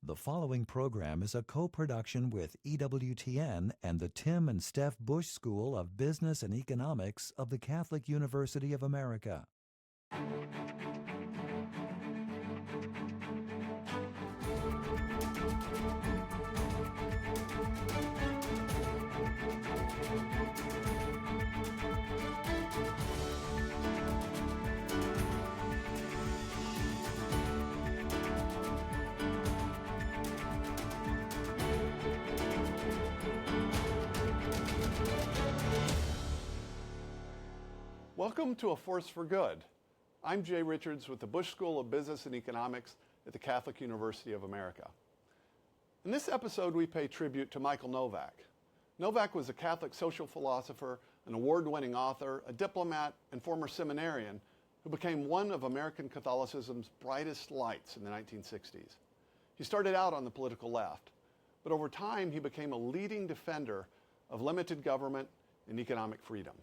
The following program is a co-production with EWTN and the Tim and Steph Bush School of Business and Economics of the Catholic University of America. Welcome to A Force for Good. I'm Jay Richards with the Bush School of Business and Economics at the Catholic University of America. In this episode, we pay tribute to Michael Novak. Novak was a Catholic social philosopher, an award-winning author, a diplomat, and former seminarian who became one of American Catholicism's brightest lights in the 1960s. He started out on the political left, but over time he became a leading defender of limited government and economic freedom.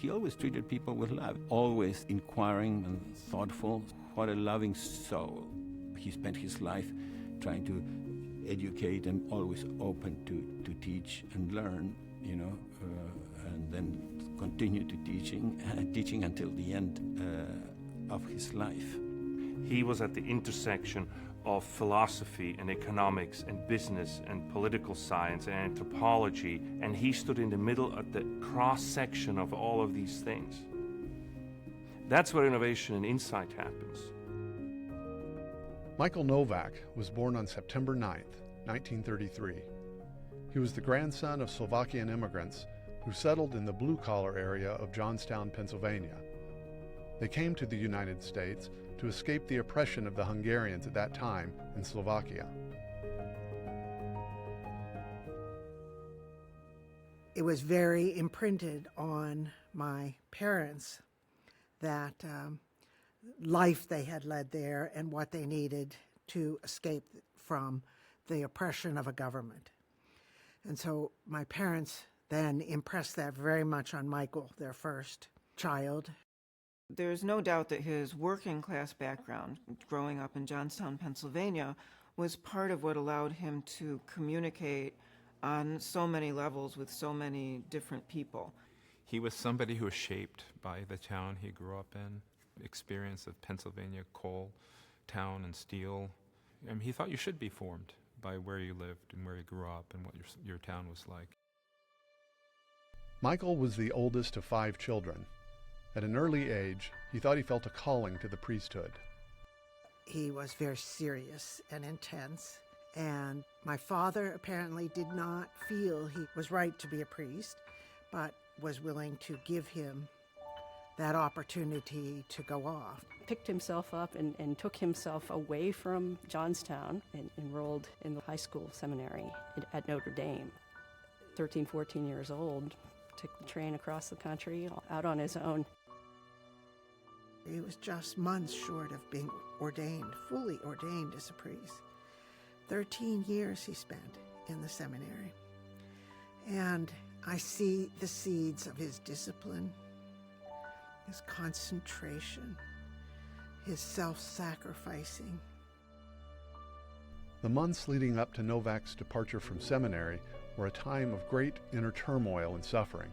He always treated people with love, always inquiring and thoughtful. What a loving soul. He spent his life trying to educate and always open to teach and learn, and then continue to teaching until the end of his life. He was at the intersection of philosophy and economics and business and political science and anthropology, and he stood in the middle at the cross-section of all of these things. That's where innovation and insight happens. Michael Novak was born on September 9th, 1933. He was the grandson of Slovakian immigrants who settled in the blue-collar area of Johnstown, Pennsylvania. They came to the United States to escape the oppression of the Hungarians at that time in Slovakia. It was very imprinted on my parents that life they had led there and what they needed to escape from the oppression of a government. And so my parents then impressed that very much on Michael, their first child. There's no doubt that his working class background, growing up in Johnstown, Pennsylvania, was part of what allowed him to communicate on so many levels with so many different people. He was somebody who was shaped by the town he grew up in, experience of Pennsylvania coal, town and steel. He thought you should be formed by where you lived and where you grew up and what your town was like. Michael was the oldest of 5 children. At an early age, he thought he felt a calling to the priesthood. He was very serious and intense, and my father apparently did not feel he was right to be a priest, but was willing to give him that opportunity to go off. Picked himself up and took himself away from Johnstown and enrolled in the high school seminary at Notre Dame. 13, 14 years old, took the train across the country out on his own. He was just months short of being ordained, fully ordained as a priest. 13 years he spent in the seminary. And I see the seeds of his discipline, his concentration, his self-sacrificing. The months leading up to Novak's departure from seminary were a time of great inner turmoil and suffering.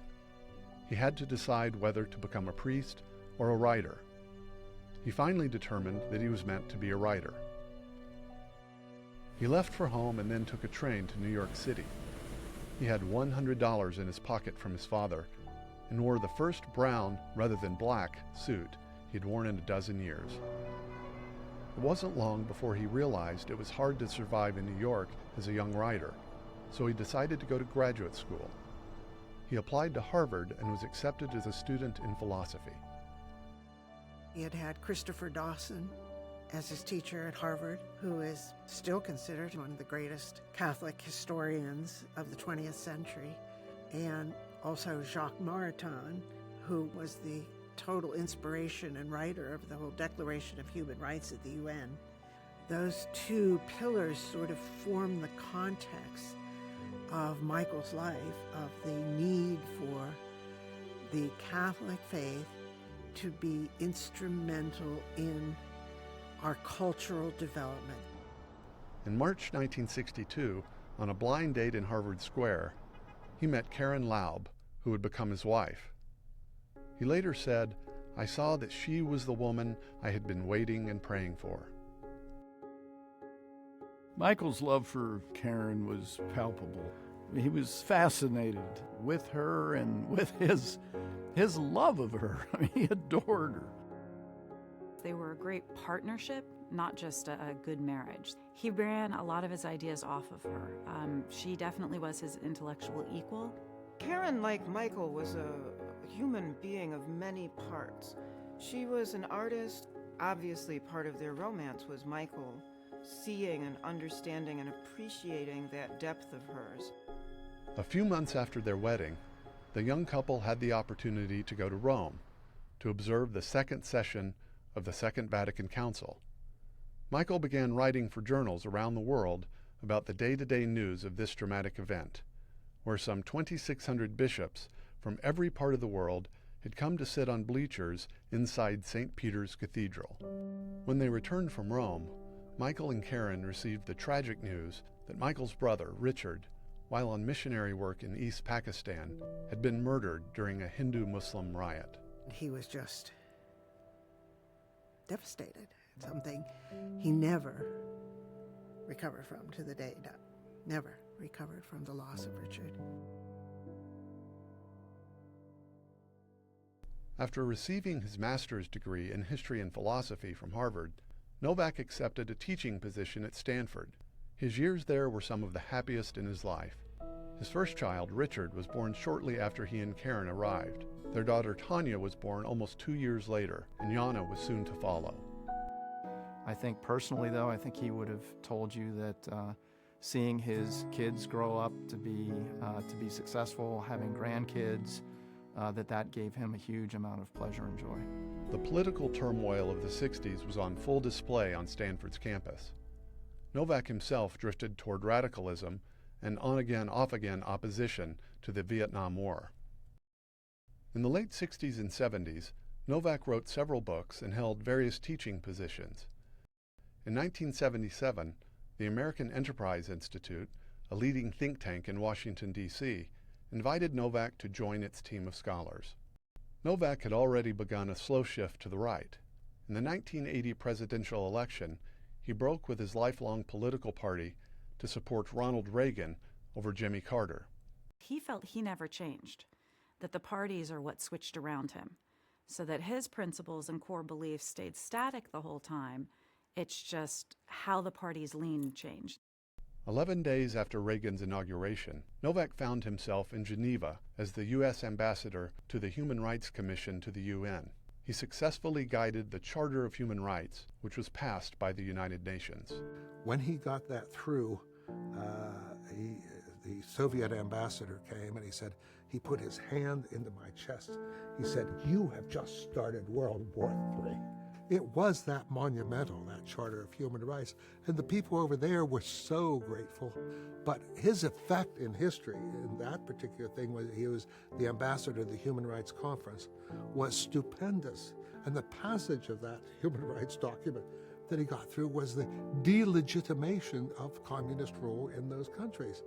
He had to decide whether to become a priest or a writer. He finally determined that he was meant to be a writer. He left for home and then took a train to New York City. He had $100 in his pocket from his father and wore the first brown, rather than black, suit he'd worn in a dozen years. It wasn't long before he realized it was hard to survive in New York as a young writer, so he decided to go to graduate school. He applied to Harvard and was accepted as a student in philosophy. He had had Christopher Dawson as his teacher at Harvard, who is still considered one of the greatest Catholic historians of the 20th century, and also Jacques Maritain, who was the total inspiration and writer of the whole Declaration of Human Rights at the UN. Those two pillars sort of form the context of Michael's life, of the need for the Catholic faith to be instrumental in our cultural development. In March 1962, on a blind date in Harvard Square, he met Karen Laub, who would become his wife. He later said, "I saw that she was the woman I had been waiting and praying for." Michael's love for Karen was palpable. He was fascinated with her and with his love of her. I mean, he adored her. They were a great partnership, not just a good marriage. He ran a lot of his ideas off of her. She definitely was his intellectual equal. Karen, like Michael, was a human being of many parts. She was an artist. Obviously, part of their romance was Michael seeing and understanding and appreciating that depth of hers. A few months after their wedding, the young couple had the opportunity to go to Rome to observe the second session of the Second Vatican Council. Michael began writing for journals around the world about the day-to-day news of this dramatic event, where some 2,600 bishops from every part of the world had come to sit on bleachers inside St. Peter's Cathedral. When they returned from Rome, Michael and Karen received the tragic news that Michael's brother, Richard, while on missionary work in East Pakistan, had been murdered during a Hindu-Muslim riot. He was just devastated. Something he never recovered from to the day he died. Never recovered from the loss of Richard. After receiving his master's degree in history and philosophy from Harvard, Novak accepted a teaching position at Stanford. His years there were some of the happiest in his life. His first child, Richard, was born shortly after he and Karen arrived. Their daughter Tanya was born almost 2 years later, and Yana was soon to follow. I think personally, though, I think he would have told you that seeing his kids grow up to be successful, having grandkids, that gave him a huge amount of pleasure and joy. The political turmoil of the 60s was on full display on Stanford's campus. Novak himself drifted toward radicalism and on-again, off-again opposition to the Vietnam War. In the late 60s and 70s, Novak wrote several books and held various teaching positions. In 1977, the American Enterprise Institute, a leading think tank in Washington, D.C., invited Novak to join its team of scholars. Novak had already begun a slow shift to the right. In the 1980 presidential election, he broke with his lifelong political party to support Ronald Reagan over Jimmy Carter. He felt he never changed, that the parties are what switched around him, so that his principles and core beliefs stayed static the whole time. It's just how the party's lean changed. 11 days after Reagan's inauguration, Novak found himself in Geneva as the U.S. ambassador to the Human Rights Commission to the UN. He successfully guided the Charter of Human Rights, which was passed by the United Nations. When he got that through, the Soviet ambassador came and he said, he put his hand into my chest. He said, "You have just started World War III. It was that monumental, that Charter of Human Rights, and the people over there were so grateful. But his effect in history, in that particular thing, was he was the ambassador to the Human Rights Conference, was stupendous. And the passage of that human rights document that he got through was the delegitimation of communist rule in those countries.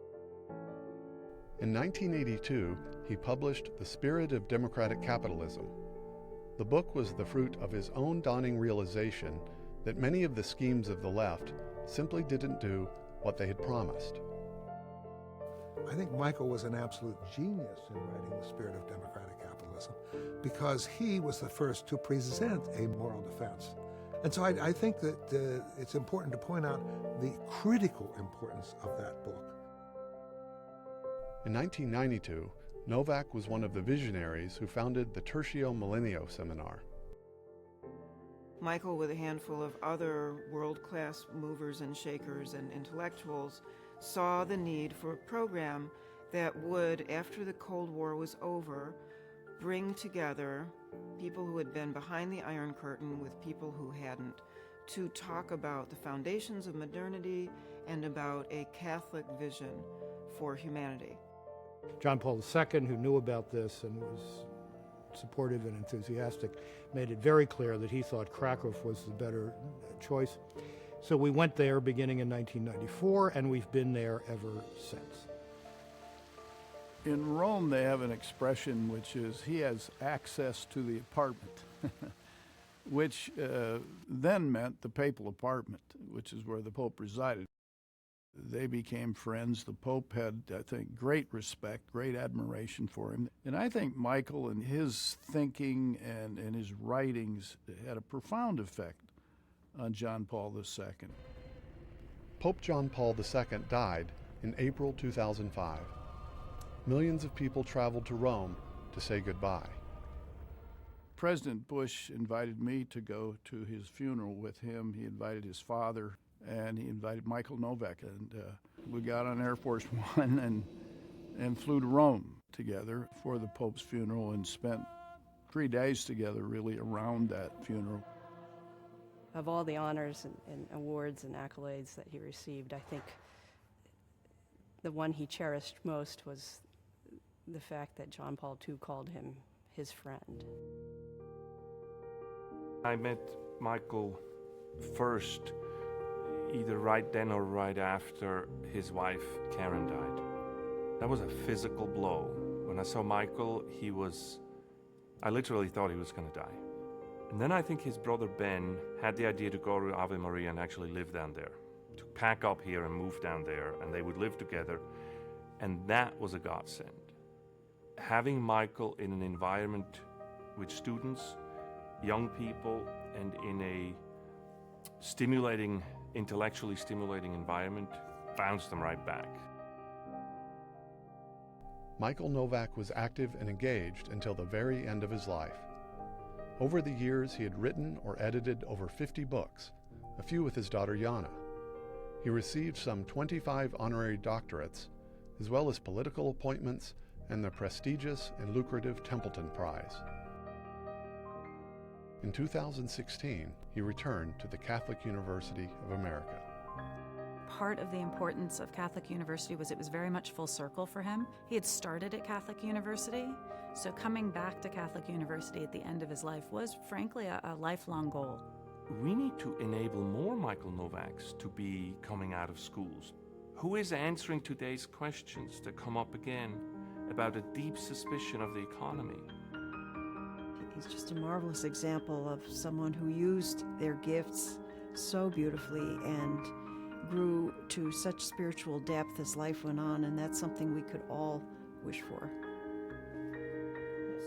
In 1982, he published The Spirit of Democratic Capitalism. The book was the fruit of his own dawning realization that many of the schemes of the left simply didn't do what they had promised. I think Michael was an absolute genius in writing The Spirit of Democratic Capitalism because he was the first to present a moral defense. And so I think that it's important to point out the critical importance of that book. In 1992, Novak was one of the visionaries who founded the Tertio Millennio Seminar. Michael, with a handful of other world-class movers and shakers and intellectuals, saw the need for a program that would, after the Cold War was over, bring together people who had been behind the Iron Curtain with people who hadn't, to talk about the foundations of modernity and about a Catholic vision for humanity. John Paul II, who knew about this and was supportive and enthusiastic, made it very clear that he thought Krakow was the better choice. So we went there beginning in 1994, and we've been there ever since. In Rome, they have an expression which is, he has access to the apartment, which then meant the papal apartment, which is where the Pope resided. They became friends. The Pope had, I think, great respect, great admiration for him. And I think Michael and his thinking and his writings had a profound effect on John Paul II. Pope John Paul II died in April 2005. Millions of people traveled to Rome to say goodbye. President Bush invited me to go to his funeral with him. He invited his father, and he invited Michael Novak. And we got on Air Force One and flew to Rome together for the Pope's funeral and spent 3 days together really around that funeral. Of all the honors and awards and accolades that he received, I think the one he cherished most was the fact that John Paul II called him his friend. I met Michael first, either right then or right after his wife Karen died. That was a physical blow. When I saw Michael, I literally thought he was going to die. And then I think his brother Ben had the idea to go to Ave Maria and actually live down there, to pack up here and move down there, and they would live together. And that was a godsend. Having Michael in an environment with students, young people, and in a intellectually stimulating environment bounced them right back. Michael Novak was active and engaged until the very end of his life. Over the years, he had written or edited over 50 books, a few with his daughter Jana. He received some 25 honorary doctorates, as well as political appointments and the prestigious and lucrative Templeton Prize. In 2016, he returned to the Catholic University of America. Part of the importance of Catholic University was it was very much full circle for him. He had started at Catholic University, so coming back to Catholic University at the end of his life was, frankly, a lifelong goal. We need to enable more Michael Novaks to be coming out of schools. Who is answering today's questions that come up again about a deep suspicion of the economy? He's just a marvelous example of someone who used their gifts so beautifully and grew to such spiritual depth as life went on, and that's something we could all wish for.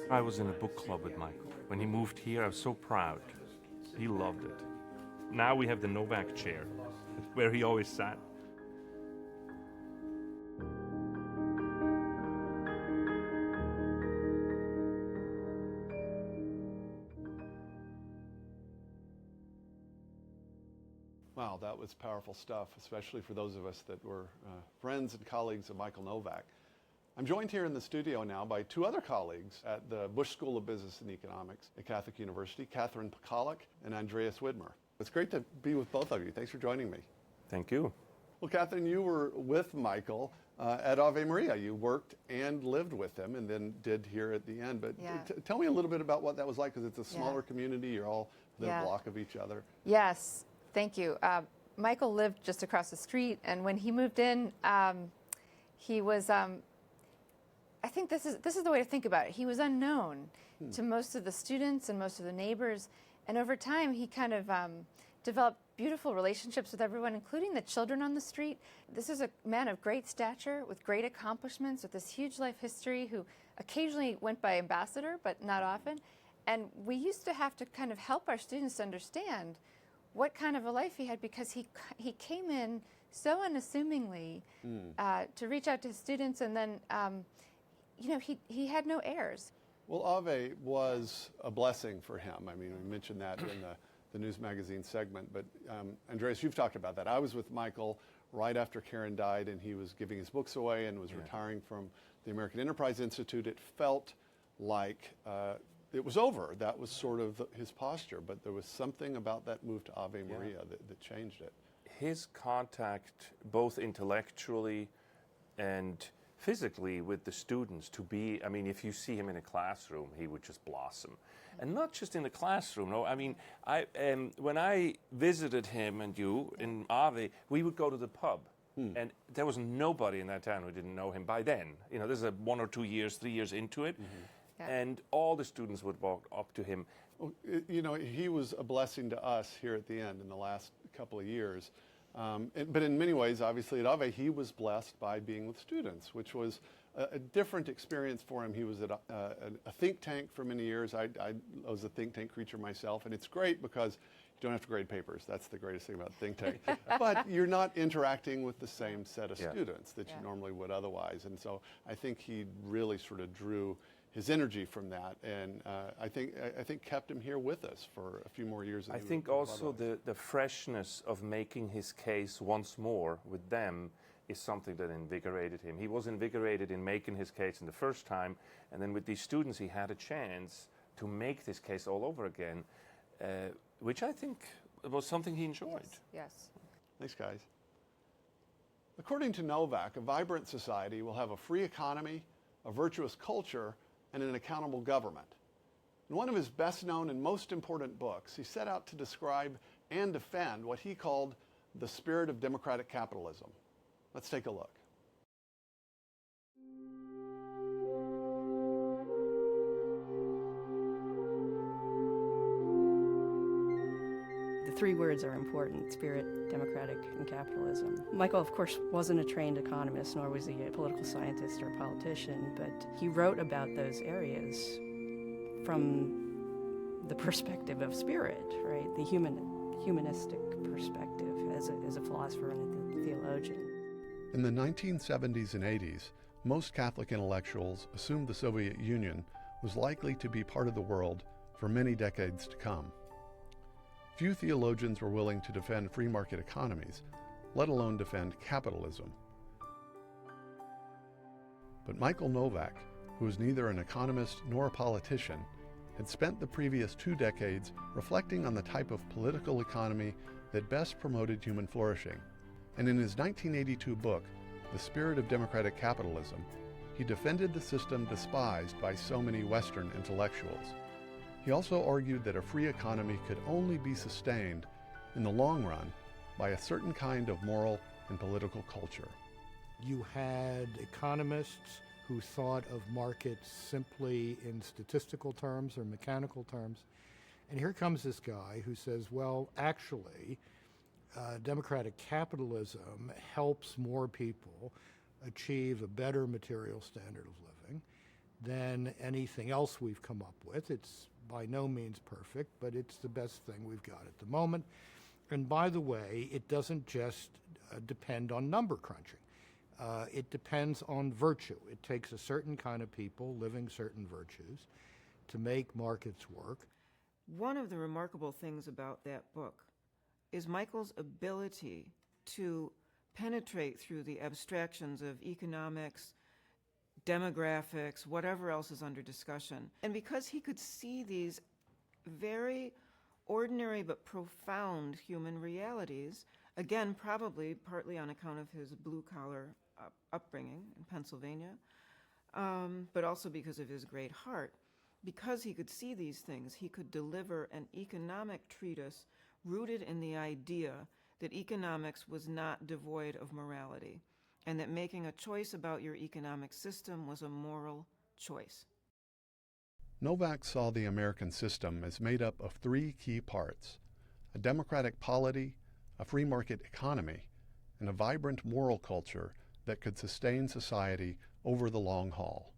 I was in a book club with Michael. When he moved here, I was so proud. He loved it. Now we have the Novak chair, where he always sat. Wow, that was powerful stuff, especially for those of us that were friends and colleagues of Michael Novak. I'm joined here in the studio now by two other colleagues at the Bush School of Business and Economics at Catholic University, Catherine Pekalik and Andreas Widmer. It's great to be with both of you. Thanks for joining me. Thank you. Well, Catherine, you were with Michael at Ave Maria. You worked and lived with him and then did here at the end. But tell me a little bit about what that was like, because it's a smaller community. You're all within a block of each other. Yes. Thank you. Michael lived just across the street, and when he moved in, he was, I think this is the way to think about it. He was unknown to most of the students and most of the neighbors, and over time he kind of developed beautiful relationships with everyone, including the children on the street. This is a man of great stature, with great accomplishments, with this huge life history, who occasionally went by ambassador, but not often. And we used to have to kind of help our students understand what kind of a life he had, because he came in so unassumingly to reach out to his students, and then he had no heirs. Well, Ave was a blessing for him. I mean, we mentioned that in the news magazine segment, but Andreas, you've talked about that. I was with Michael right after Karen died, and he was giving his books away and was retiring from the American Enterprise Institute. It felt like it was over. That was sort of his posture, but there was something about that move to Ave Maria that changed it. His contact, both intellectually and physically with the students to be, I mean, if you see him in a classroom, he would just blossom. And not just in the classroom, no, I mean, when I visited him and you in Ave, we would go to the pub. And there was nobody in that town who didn't know him by then. You know, this is 1 or 2 years, 3 years into it. And all the students would walk up to him. Well, you know, he was a blessing to us here at the end in the last couple of years. But in many ways, obviously, at Ave, he was blessed by being with students, which was a different experience for him. He was at a think tank for many years. I was a think tank creature myself, and it's great because you don't have to grade papers. That's the greatest thing about think tank. But you're not interacting with the same set of students that you normally would otherwise. And so I think he really sort of drew his energy from that, and I think kept him here with us for a few more years. I think also the freshness of making his case once more with them is something that invigorated him. He was invigorated in making his case in the first time, and then with these students he had a chance to make this case all over again, which I think was something he enjoyed. Yes. Thanks, guys. According to Novak, a vibrant society will have a free economy, a virtuous culture, and an accountable government. In one of his best known and most important books, he set out to describe and defend what he called the spirit of democratic capitalism. Let's take a look. The three words are important: spirit, democratic, and capitalism. Michael, of course, wasn't a trained economist, nor was he a political scientist or a politician, but he wrote about those areas from the perspective of spirit, right? The humanistic perspective as a philosopher and a theologian. In the 1970s and 80s, most Catholic intellectuals assumed the Soviet Union was likely to be part of the world for many decades to come. Few theologians were willing to defend free market economies, let alone defend capitalism. But Michael Novak, who was neither an economist nor a politician, had spent the previous 2 decades reflecting on the type of political economy that best promoted human flourishing. And in his 1982 book, The Spirit of Democratic Capitalism, he defended the system despised by so many Western intellectuals. He also argued that a free economy could only be sustained in the long run by a certain kind of moral and political culture. You had economists who thought of markets simply in statistical terms or mechanical terms. And here comes this guy who says, well, actually, democratic capitalism helps more people achieve a better material standard of living than anything else we've come up with. It's by no means perfect, but it's the best thing we've got at the moment. And by the way, it doesn't just depend on number crunching. It depends on virtue. It takes a certain kind of people living certain virtues to make markets work. One of the remarkable things about that book is Michael's ability to penetrate through the abstractions of economics, demographics, whatever else is under discussion. And because he could see these very ordinary but profound human realities, again, probably partly on account of his blue-collar upbringing in Pennsylvania, but also because of his great heart. Because he could see these things, he could deliver an economic treatise rooted in the idea that economics was not devoid of morality, and that making a choice about your economic system was a moral choice. Novak saw the American system as made up of 3 key parts: a democratic polity, a free market economy, and a vibrant moral culture that could sustain society over the long haul.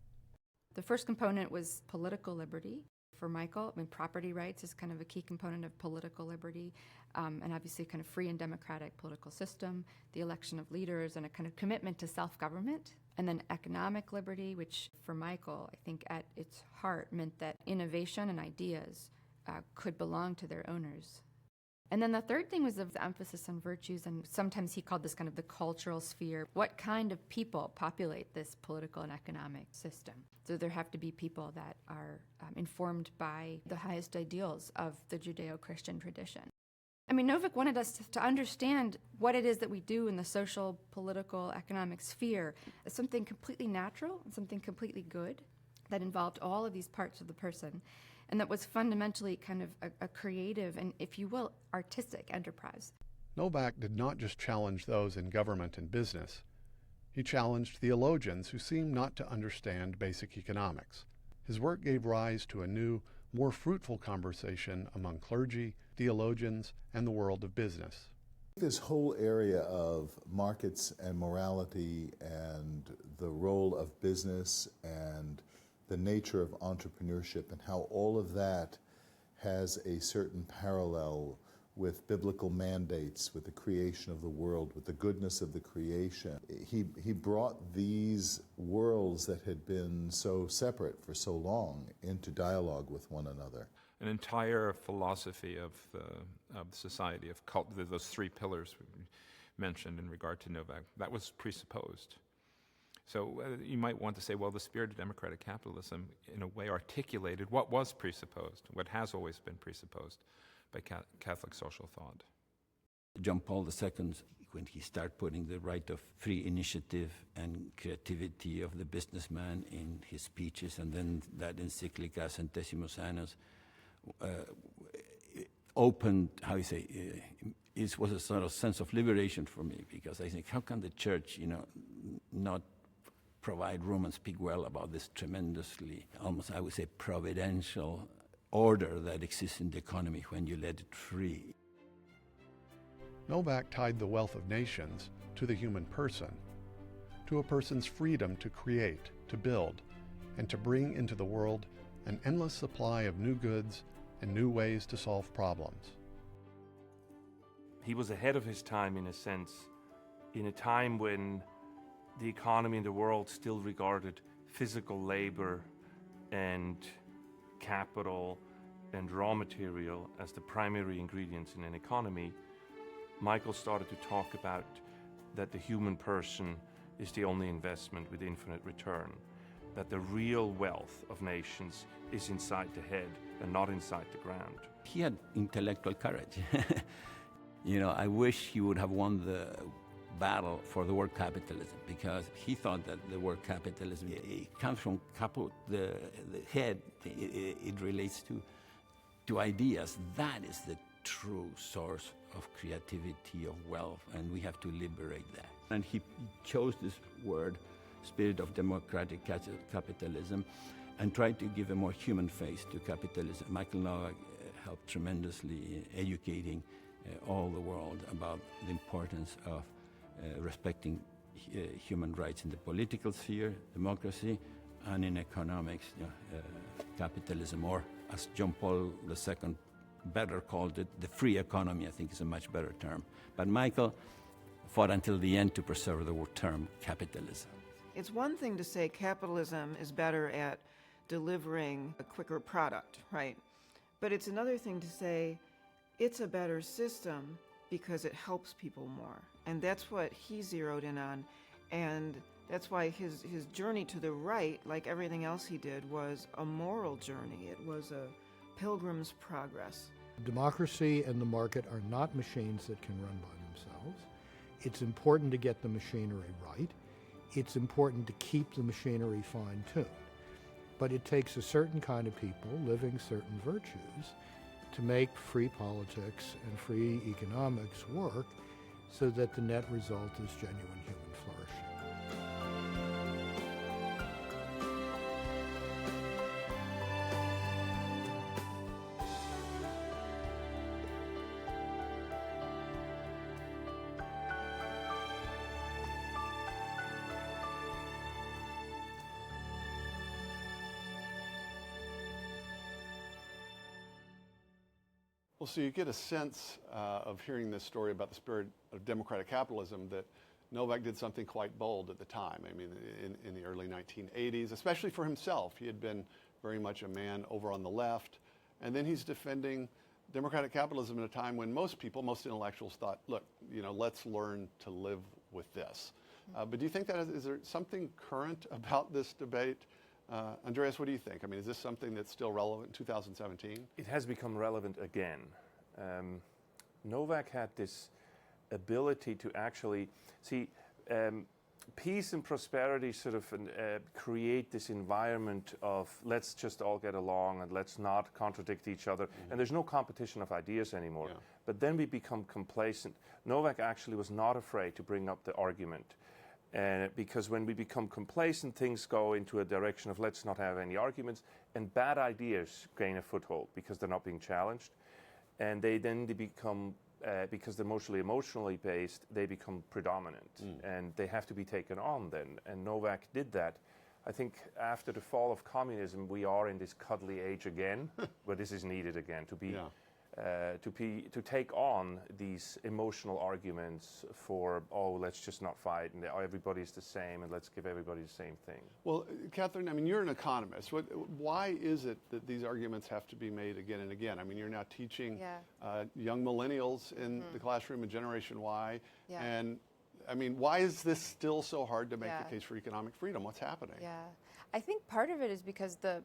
The first component was political liberty. For Michael, I mean, property rights is kind of a key component of political liberty, and obviously kind of free and democratic political system, the election of leaders, and a kind of commitment to self-government. And then economic liberty, which for Michael, I think at its heart meant that innovation and ideas could belong to their owners. And then the third thing was the emphasis on virtues, and sometimes he called this kind of the cultural sphere. What kind of people populate this political and economic system? So there have to be people that are informed by the highest ideals of the Judeo-Christian tradition. I mean, Novak wanted us to understand what it is that we do in the social, political, economic sphere as something completely natural and something completely good that involved all of these parts of the person, and that was fundamentally kind of a creative and, if you will, artistic enterprise. Novak did not just challenge those in government and business. He challenged theologians who seemed not to understand basic economics. His work gave rise to a new, more fruitful conversation among clergy, theologians, and the world of business. This whole area of markets and morality and the role of business and the nature of entrepreneurship and how all of that has a certain parallel with biblical mandates, with the creation of the world, with the goodness of the creation. He brought these worlds that had been so separate for so long into dialogue with one another. An entire philosophy of society, of cult, those three pillars we mentioned in regard to Novak, that was presupposed. So you might want to say, well, the spirit of democratic capitalism, in a way, articulated what was presupposed, what has always been presupposed by Catholic social thought. John Paul II, when he started putting the right of free initiative and creativity of the businessman in his speeches, and then that encyclica Centesimus Annus, opened, how you say, it was a sort of sense of liberation for me, because I think, how can the church, not provide room and speak well about this tremendously, almost, I would say, providential order that exists in the economy when you let it free. Novak tied the wealth of nations to the human person, to a person's freedom to create, to build, and to bring into the world an endless supply of new goods and new ways to solve problems. He was ahead of his time, in a sense, in a time when the economy in the world still regarded physical labor and capital and raw material as the primary ingredients in an economy. Michael started to talk about that the human person is the only investment with infinite return, that the real wealth of nations is inside the head and not inside the ground. He had intellectual courage. I wish he would have won the battle for the word capitalism, because he thought that the word capitalism, it comes from caput, the head, it relates to ideas. That is the true source of creativity, of wealth, and we have to liberate that. And he chose this word, spirit of democratic capitalism, and tried to give a more human face to capitalism. Michael Novak helped tremendously in educating all the world about the importance of respecting human rights in the political sphere, democracy, and in economics, capitalism, or as John Paul II better called it, the free economy, I think is a much better term. But Michael fought until the end to preserve the term capitalism. It's one thing to say capitalism is better at delivering a quicker product, right? But it's another thing to say it's a better system because it helps people more. And that's what he zeroed in on. And that's why his journey to the right, like everything else he did, was a moral journey. It was a pilgrim's progress. Democracy and the market are not machines that can run by themselves. It's important to get the machinery right. It's important to keep the machinery fine-tuned. But it takes a certain kind of people living certain virtues to make free politics and free economics work so that the net result is genuine human flourishing. Well, so you get a sense of hearing this story about the spirit of democratic capitalism that Novak did something quite bold at the time. I mean, in the early 1980s, especially for himself. He had been very much a man over on the left, and then he's defending democratic capitalism at a time when most people, most intellectuals thought, look, let's learn to live with this. But do you think that is there something current about this debate? Andreas, what do you think? I mean, is this something that's still relevant in 2017? It has become relevant again. Novak had this ability to actually see peace and prosperity sort of create this environment of let's just all get along and let's not contradict each other. And there's no competition of ideas anymore. Yeah. But then we become complacent. Novak actually was not afraid to bring up the argument. Because when we become complacent, things go into a direction of let's not have any arguments, and bad ideas gain a foothold because they're not being challenged. And they become because they're mostly emotionally based, they become predominant, and they have to be taken on then. And Novak did that. I think after the fall of communism, we are in this cuddly age again, where this is needed again to be, to take on these emotional arguments for let's just not fight and everybody's the same and let's give everybody the same thing. Well, Catherine, I mean, you're an economist. Why is it that these arguments have to be made again and again? I mean, you're now teaching young millennials in the classroom in Generation Y, and I mean, why is this still so hard to make the case for economic freedom? What's happening? Yeah, I think part of it is because the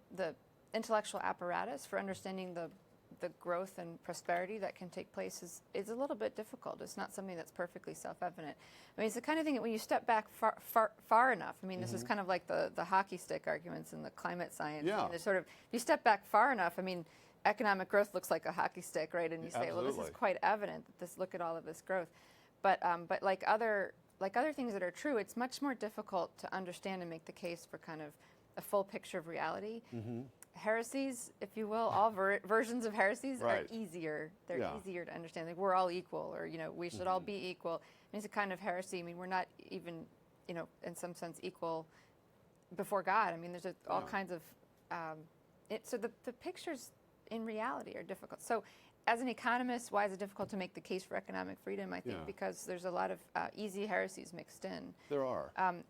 intellectual apparatus for understanding the growth and prosperity that can take place is a little bit difficult. It's not something that's perfectly self-evident. I mean, it's the kind of thing that when you step back far enough, I mean, this is kind of like the hockey stick arguments in the climate science. Yeah. I mean, there's sort of, if you step back far enough, I mean, economic growth looks like a hockey stick, right? And you say, well, this is quite evident that look at all of this growth. But like other things that are true, it's much more difficult to understand and make the case for kind of a full picture of reality. Heresies, if you will, all versions of heresies are easier. They're easier to understand. Like we're all equal, or we should all be equal. I mean, it's a kind of heresy. I mean, we're not even, in some sense, equal before God. I mean, there's all kinds of. So the pictures in reality are difficult. So, as an economist, why is it difficult to make the case for economic freedom? I think because there's a lot of easy heresies mixed in. There are. And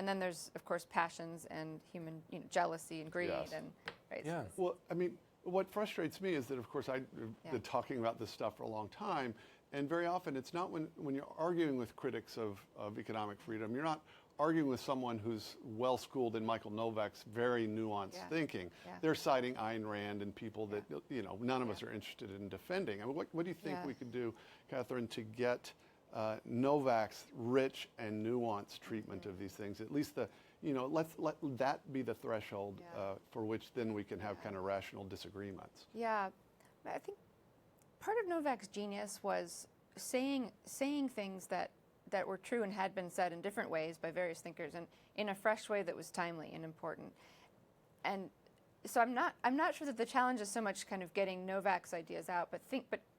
then there's of course passions and human jealousy and greed and. Right. Yeah. Well, I mean, what frustrates me is that, of course, I've been talking about this stuff for a long time, and very often it's not when you're arguing with critics of economic freedom, you're not arguing with someone who's well-schooled in Michael Novak's very nuanced thinking. They're citing Ayn Rand and people that, none of us are interested in defending. I mean, what do you think we could do, Catherine, to get Novak's rich and nuanced treatment of these things, at least let's let that be the threshold for which then we can have kind of rational disagreements. Yeah, I think part of Novak's genius was saying things that were true and had been said in different ways by various thinkers and in a fresh way that was timely and important. And so I'm not sure that the challenge is so much kind of getting Novak's ideas out, but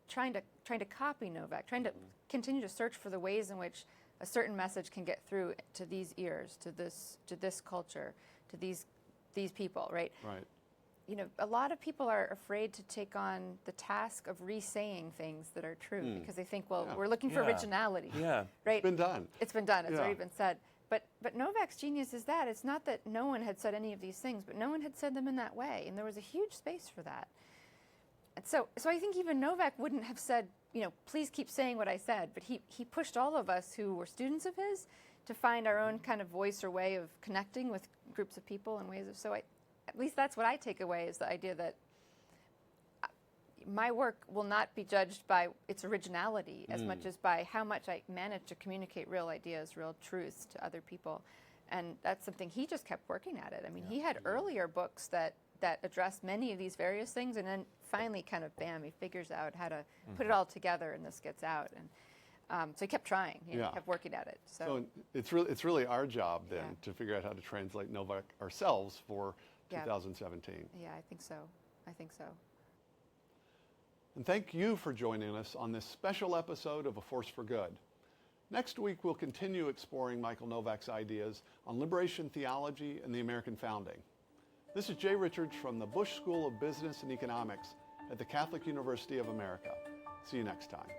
trying to copy Novak, trying to continue to search for the ways in which a certain message can get through to these ears, to this culture, to these people, right? Right. A lot of people are afraid to take on the task of re-saying things that are true because they think, well, we're looking for originality. Yeah, right? It's been done. It's been done. It's already been said. But Novak's genius is that it's not that no one had said any of these things, but no one had said them in that way, and there was a huge space for that. And so I think even Novak wouldn't have said, please keep saying what I said, but he pushed all of us who were students of his to find our own kind of voice or way of connecting with groups of people and ways of, at least that's what I take away is the idea that my work will not be judged by its originality as much as by how much I manage to communicate real ideas, real truths to other people. And that's something he just kept working at it. I mean, he had earlier books that addressed many of these various things, and then finally kind of, bam, he figures out how to put it all together, and this gets out. And so he kept trying. He kept working at it. So it's really our job then to figure out how to translate Novak ourselves for 2017. Yeah, I think so. And thank you for joining us on this special episode of A Force for Good. Next week, we'll continue exploring Michael Novak's ideas on liberation theology and the American founding. This is Jay Richards from the Bush School of Business and Economics at the Catholic University of America. See you next time.